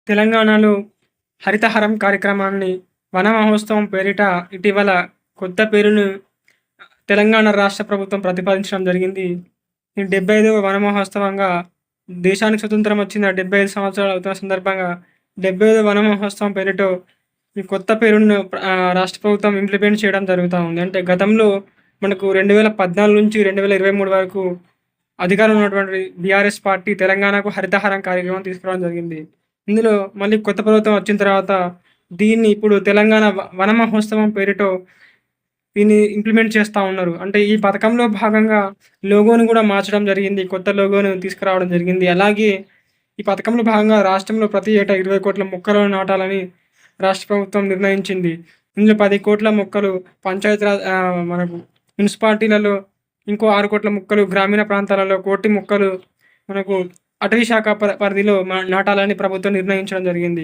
తెలంగాణలో హరితహారం కార్యక్రమాన్ని వన మహోత్సవం పేరిట ఇటీవల కొత్త పేరును తెలంగాణ రాష్ట్ర ప్రభుత్వం ప్రతిపాదించడం జరిగింది. ఈ 75వ వన మహోత్సవంగా దేశానికి స్వతంత్రం వచ్చిన 75 సంవత్సరాలు అవుతున్న సందర్భంగా 75వ వన మహోత్సవం పేరిట ఈ కొత్త పేరును రాష్ట్ర ప్రభుత్వం ఇంప్లిమెంట్ చేయడం జరుగుతూ ఉంది. అంటే గతంలో మనకు 2014 నుంచి 2023 వరకు అధికారంలో ఉన్నటువంటి బీఆర్ఎస్ పార్టీ తెలంగాణకు హరితహారం కార్యక్రమం తీసుకురావడం జరిగింది. ఇందులో మళ్ళీ కొత్త ప్రభుత్వం వచ్చిన తర్వాత దీన్ని ఇప్పుడు తెలంగాణ వన మహోత్సవం పేరిట దీన్ని ఇంప్లిమెంట్ చేస్తూ ఉన్నారు. అంటే ఈ పథకంలో భాగంగా లోగోను కూడా మార్చడం జరిగింది. కొత్త లోగోను తీసుకురావడం జరిగింది. అలాగే ఈ పథకంలో భాగంగా రాష్ట్రంలో ప్రతి ఏటా 20 కోట్ల మొక్కలను నాటాలని రాష్ట్ర ప్రభుత్వం నిర్ణయించింది. ఇందులో 10 కోట్ల మొక్కలు పంచాయతీరాజ్ మనకు మున్సిపాలిటీలలో, ఇంకో 6 కోట్ల మొక్కలు గ్రామీణ ప్రాంతాలలో, 1 కోటి మొక్కలు మనకు అటవీ శాఖ పరిధిలో నాటాలని ప్రభుత్వం నిర్ణయించడం జరిగింది.